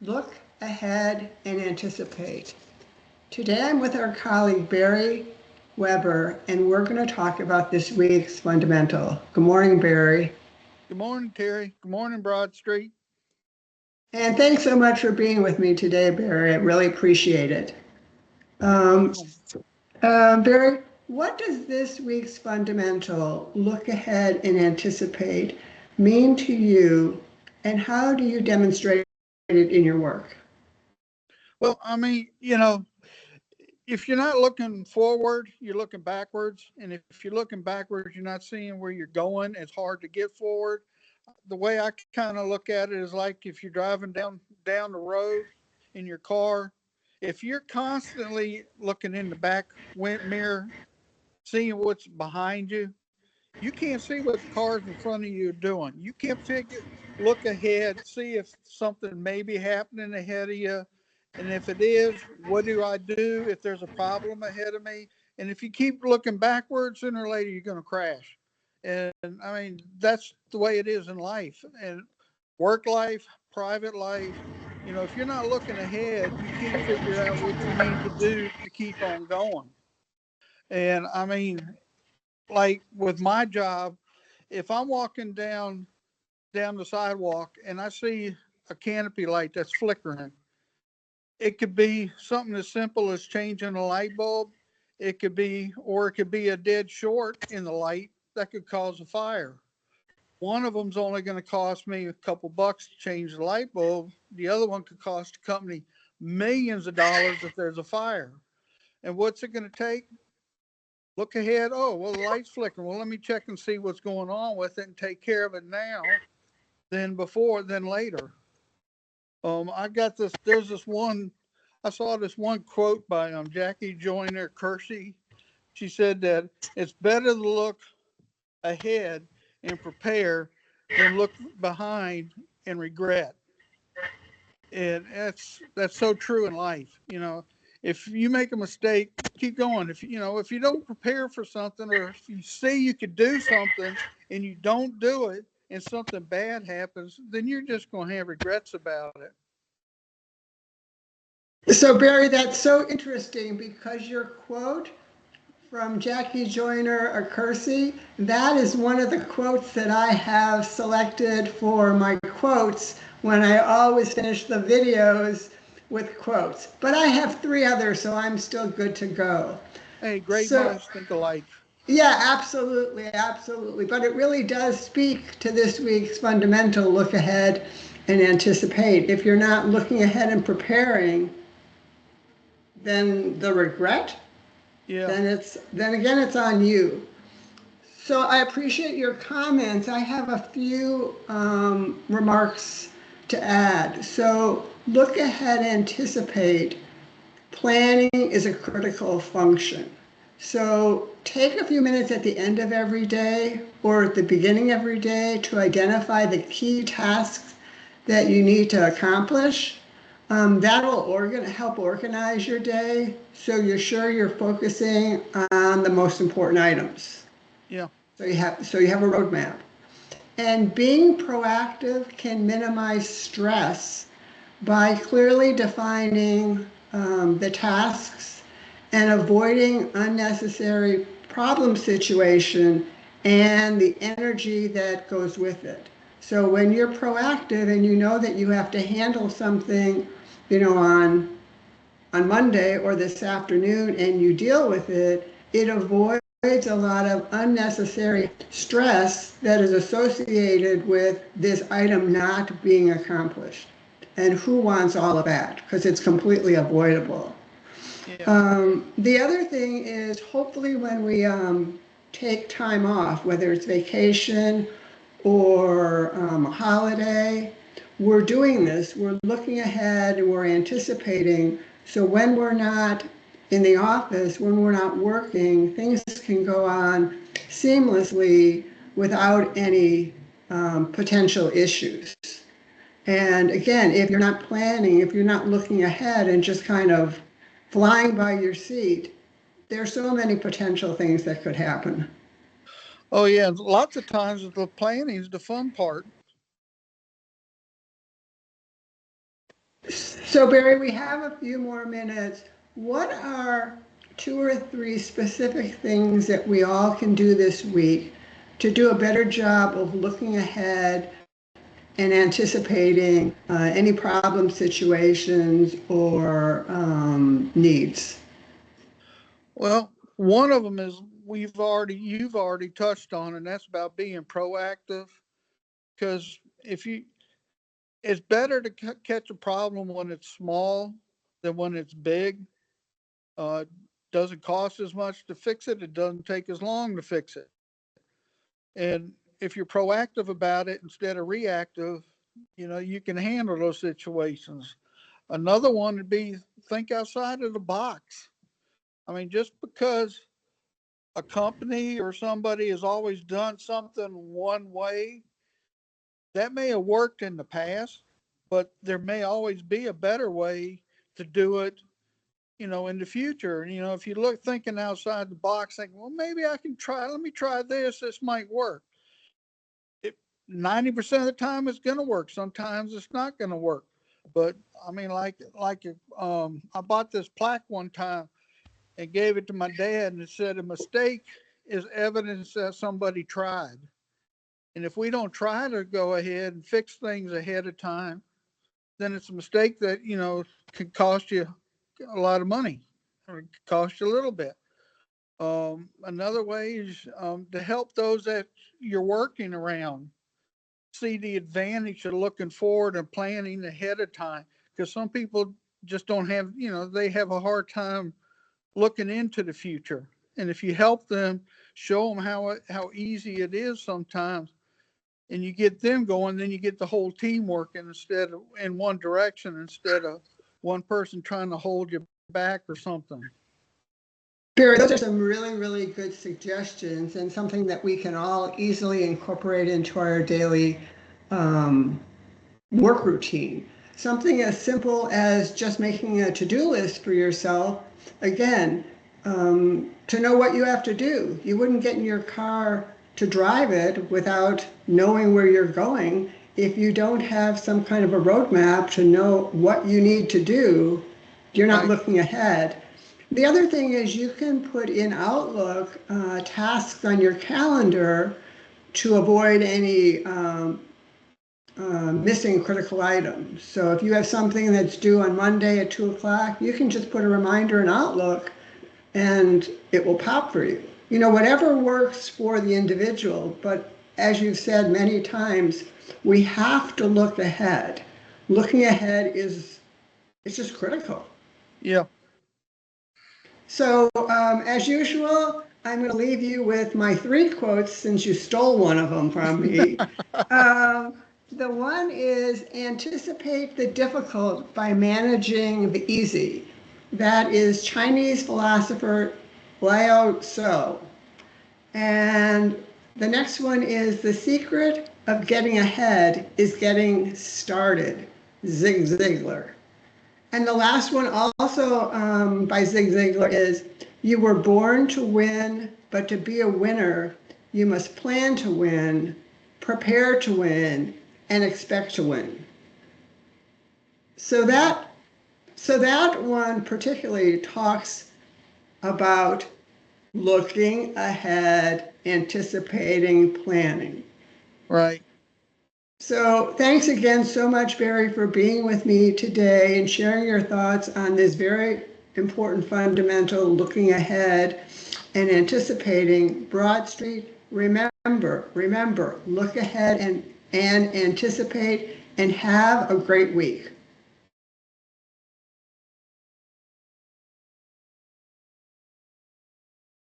Look ahead and anticipate. Today I'm with our colleague Barry Weber, and we're going to talk about this week's fundamental. Good morning, Barry. Good morning, Terry. Good morning, Broad Street. And thanks so much for being with me today, Barry. I really appreciate it. No Um, problem. Barry, what does this week's fundamental, look ahead and anticipate, mean to you, and how do you demonstrate it in your work? Well, if you're not looking forward, you're looking backwards. And if you're looking backwards, you're not seeing where you're going. It's hard to get forward. The way I kind of look at it is like if you're driving down the road in your car, if you're constantly looking in the back mirror, seeing what's behind you, you can't see what the cars in front of you are doing. You can't look ahead, see if something may be happening ahead of you. And if it is, what do I do if there's a problem ahead of me? And if you keep looking backwards, sooner or later, you're going to crash. And that's the way it is in life and work life, private life. If you're not looking ahead, you can't figure out what you need to do to keep on going. And like with my job, if I'm walking down the sidewalk and I see a canopy light that's flickering, it could be something as simple as changing a light bulb. It could be a dead short in the light that could cause a fire. One of them's only going to cost me a couple bucks to change the light bulb. The other one could cost the company millions of dollars if there's a fire. And what's it going to take? Look ahead. Oh, well, the light's flickering. Well, let me check and see what's going on with it and take care of it now than later. I got this. There's this one. I saw this one quote by Jackie Joyner Kersey. She said that it's better to look ahead and prepare than look behind and regret. And that's so true in life. If you make a mistake, keep going. If you don't prepare for something, or if you see you could do something and you don't do it, and something bad happens, then you're just going to have regrets about it. So, Barry, that's so interesting because your quote from Jackie Joyner Kersey, that is one of the quotes that I have selected for my quotes when I always finish the videos with quotes. But I have three others, so I'm still good to go. Hey, great So, minds think alike. yeah, absolutely, absolutely. But it really does speak to this week's fundamental look ahead and anticipate. If you're not looking ahead and preparing, then the regret, Yeah. then again it's on you. So I appreciate your comments. I have a few remarks to add. So look ahead, anticipate. Planning is a critical function. So take a few minutes at the end of every day or at the beginning of every day to identify the key tasks that you need to accomplish. That'll help organize your day so you're sure you're focusing on the most important items. Yeah. So you have a roadmap. And being proactive can minimize stress by clearly defining the tasks and avoiding unnecessary problem situation and the energy that goes with it. So when you're proactive and you know that you have to handle something, on Monday or this afternoon and you deal with it, it avoids a lot of unnecessary stress that is associated with this item not being accomplished. And who wants all of that? Because it's completely avoidable. Yeah. The other thing is hopefully when we take time off, whether it's vacation or a holiday, we're doing this, we're looking ahead and we're anticipating. So when we're not in the office, when we're not working, things can go on seamlessly without any potential issues. And again, if you're not planning, if you're not looking ahead and just kind of flying by your seat, there's so many potential things that could happen. Oh, yeah. Lots of times the planning is the fun part. So Barry, we have a few more minutes. What are 2 or 3 specific things that we all can do this week to do a better job of looking ahead and anticipating any problem situations or needs? Well, one of them is you've already touched on, and that's about being proactive. Because if you, it's better to catch a problem when it's small than when it's big. Uh, doesn't cost as much to fix it. It doesn't take as long to fix it. And if you're proactive about it instead of reactive, you can handle those situations. Another one would be think outside of the box. I mean, just because a company or somebody has always done something one way, that may have worked in the past, but there may always be a better way to do it, in the future. And, if you look thinking outside the box, think, well, maybe I can let me try this. This might work. It 90% of the time it's going to work. Sometimes it's not going to work. But I mean, I bought this plaque one time and gave it to my dad, and it said a mistake is evidence that somebody tried. And if we don't try to go ahead and fix things ahead of time, then it's a mistake that, could cost you a lot of money or it could cost you a little bit. Another way is to help those that you're working around see the advantage of looking forward and planning ahead of time. Because some people just don't have, they have a hard time looking into the future. And if you help them, show them how easy it is sometimes, and you get them going, then you get the whole team working instead of in one direction instead of one person trying to hold you back or something. Barry, those are some really, really good suggestions and something that we can all easily incorporate into our daily um, work routine. Something as simple as just making a to-do list for yourself. Again, to know what you have to do. You wouldn't get in your car to drive it without knowing where you're going. If you don't have some kind of a roadmap to know what you need to do, you're not Right. looking ahead. The other thing is you can put in Outlook tasks on your calendar to avoid any missing critical items. So if you have something that's due on Monday at 2 o'clock, you can just put a reminder in Outlook and it will pop for you. Whatever works for the individual, but as you've said many times, we have to look ahead. Looking ahead it's just critical. Yeah. So as usual, I'm going to leave you with my 3 quotes since you stole one of them from me. The one is anticipate the difficult by managing the easy. That is Chinese philosopher Lao Tzu. And the next one is the secret of getting ahead is getting started. Zig Ziglar. And the last one also by Zig Ziglar is you were born to win, but to be a winner, you must plan to win, prepare to win, and expect to win. So that one particularly talks about looking ahead, anticipating, planning. Right. So thanks again so much, Barry, for being with me today and sharing your thoughts on this very important fundamental looking ahead and anticipating. Broad Street, remember, look ahead and anticipate and have a great week.